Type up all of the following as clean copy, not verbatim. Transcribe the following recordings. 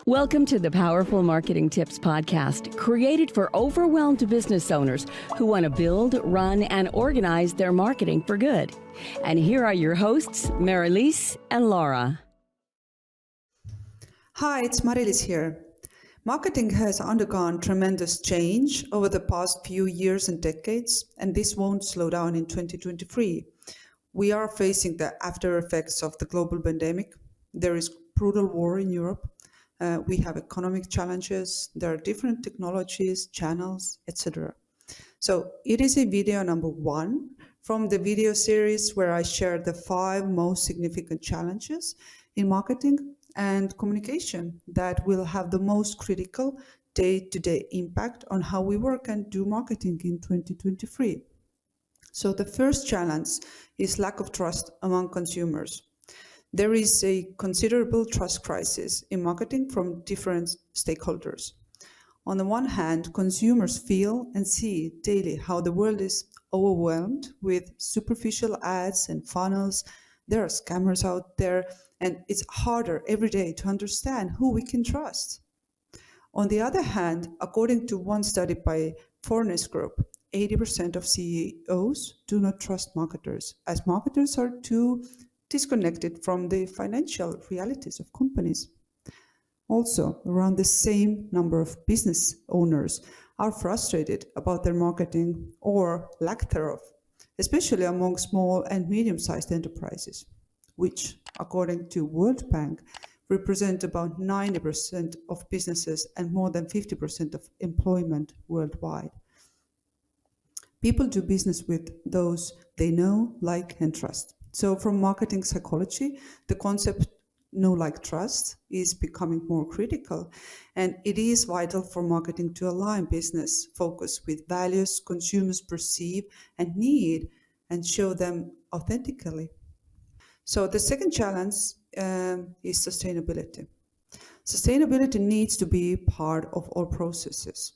Welcome to the Powerful Marketing Tips podcast, created for overwhelmed business owners who want to build, run, and organize their marketing for good. And here are your hosts, Mari-Liis and Laura. Hi, it's Mari-Liis here. Marketing has undergone tremendous change over the past few years and decades, and this won't slow down in 2023. We are facing the after effects of the global pandemic. There is brutal war in Europe. We have economic challenges. There are different technologies, channels, etc. So it is a video number 1 from the video series where I share the 5 most significant challenges in marketing and communication that will have the most critical day-to-day impact on how we work and do marketing in 2023. So the first challenge is lack of trust among consumers. There is a considerable trust crisis in marketing from different stakeholders. On the one hand, consumers feel and see daily how the world is overwhelmed with superficial ads and funnels. There are scammers out there, and it's harder every day to understand who we can trust. On the other hand, according to one study by Fornes Group, 80% of CEOs do not trust marketers, as marketers are too disconnected from the financial realities of companies. Also, around the same number of business owners are frustrated about their marketing or lack thereof, especially among small and medium-sized enterprises, which, according to World Bank, represent about 90% of businesses and more than 50% of employment worldwide. People do business with those they know, like, and trust. So from marketing psychology, the concept know, like, trust is becoming more critical, and it is vital for marketing to align business focus with values consumers perceive and need and show them authentically. So the second challenge is sustainability. Sustainability needs to be part of all processes.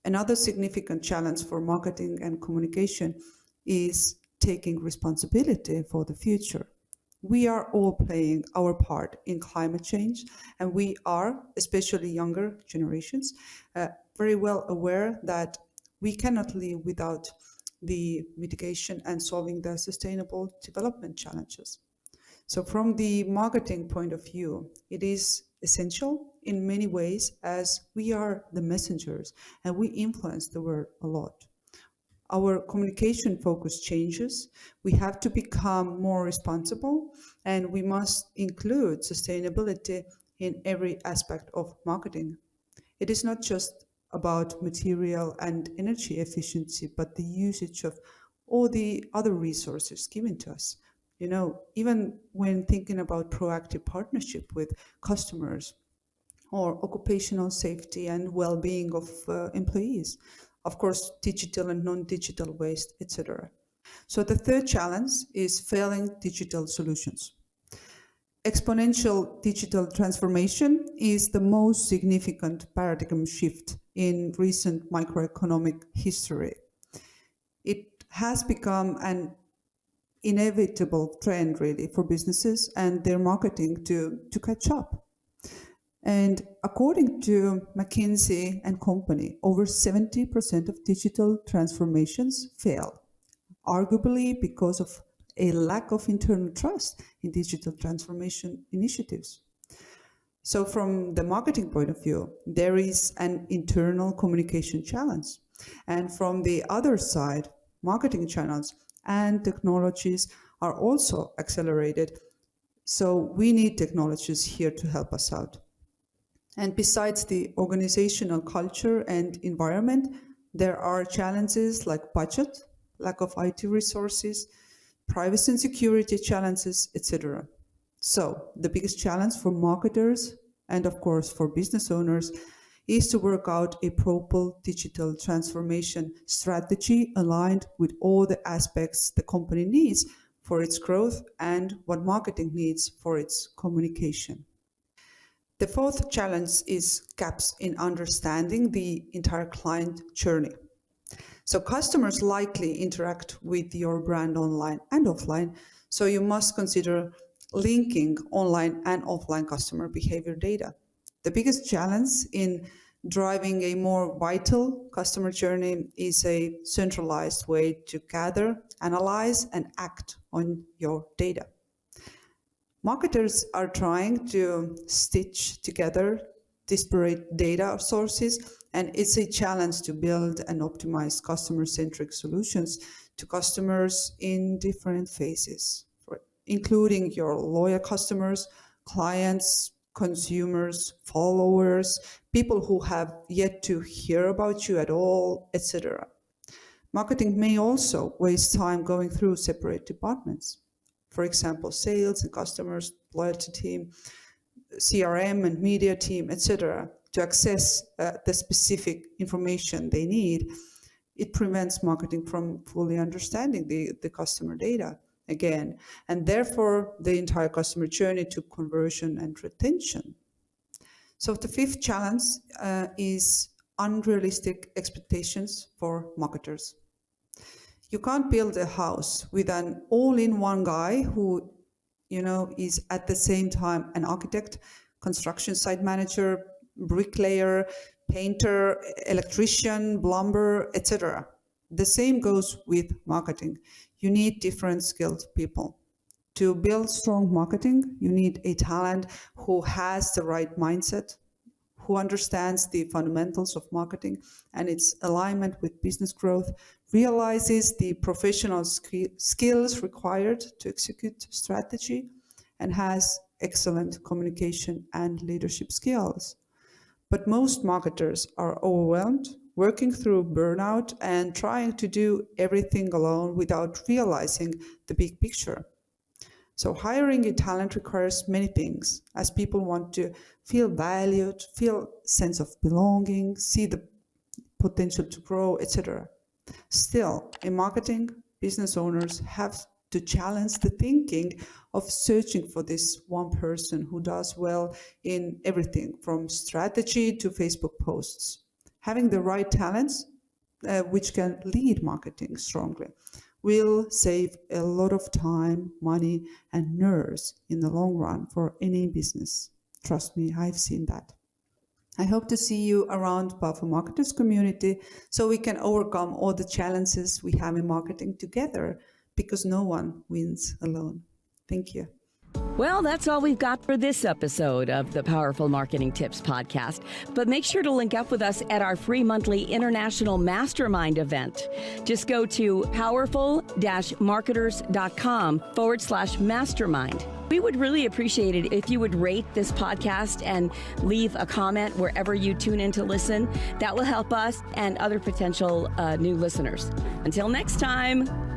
Another significant challenge for marketing and communication is taking responsibility for the future. We are all playing our part in climate change, and we are, especially younger generations, very well aware that we cannot live without the mitigation and solving the sustainable development challenges. So from the marketing point of view, it is essential in many ways as we are the messengers and we influence the world a lot. Our communication focus changes. We have to become more responsible, and we must include sustainability in every aspect of marketing. It is not just about material and energy efficiency, but the usage of all the other resources given to us. Even when thinking about proactive partnership with customers or occupational safety and well-being of employees, of course, digital and non-digital waste, etc. So the third challenge is failing digital solutions. Exponential digital transformation is the most significant paradigm shift in recent microeconomic history. It has become an inevitable trend, really, for businesses and their marketing to catch up. And according to McKinsey and Company, over 70% of digital transformations fail, arguably because of a lack of internal trust in digital transformation initiatives. So from the marketing point of view, there is an internal communication challenge. And from the other side, marketing channels and technologies are also accelerated. So we need technologies here to help us out. And besides the organizational culture and environment, there are challenges like budget, lack of IT resources, privacy and security challenges, etc. So the biggest challenge for marketers and of course for business owners is to work out a proper digital transformation strategy aligned with all the aspects the company needs for its growth and what marketing needs for its communication. The fourth challenge is gaps in understanding the entire client journey. So customers likely interact with your brand online and offline, so you must consider linking online and offline customer behavior data. The biggest challenge in driving a more vital customer journey is a centralized way to gather, analyze, and act on your data. Marketers are trying to stitch together disparate data sources, and it's a challenge to build and optimize customer-centric solutions to customers in different phases, including your loyal customers, clients, consumers, followers, people who have yet to hear about you at all, etc. Marketing may also waste time going through separate departments. For example, sales and customers, loyalty team, CRM and media team, etc., to access the specific information they need. It prevents marketing from fully understanding the customer data again, and therefore the entire customer journey to conversion and retention. So the fifth challenge is unrealistic expectations for marketers. You can't build a house with an all-in-one guy who, is at the same time an architect, construction site manager, bricklayer, painter, electrician, plumber, etc. The same goes with marketing. You need different skilled people. To build strong marketing, you need a talent who has the right mindset, who understands the fundamentals of marketing and its alignment with business growth, realizes the professional skills required to execute strategy, and has excellent communication and leadership skills. But most marketers are overwhelmed, working through burnout and trying to do everything alone without realizing the big picture. So hiring a talent requires many things, as people want to feel valued, feel sense of belonging, see the potential to grow, etc. Still, in marketing, business owners have to challenge the thinking of searching for this one person who does well in everything from strategy to Facebook posts. Having the right talents, which can lead marketing strongly, will save a lot of time, money, and nerves in the long run for any business. Trust me, I've seen that. I hope to see you around Powerful Marketers community so we can overcome all the challenges we have in marketing together, because no one wins alone. Thank you. Well, that's all we've got for this episode of the Powerful Marketing Tips podcast. But make sure to link up with us at our free monthly international mastermind event. Just go to powerful-marketers.com/mastermind. We would really appreciate it if you would rate this podcast and leave a comment wherever you tune in to listen. That will help us and other potential new listeners. Until next time.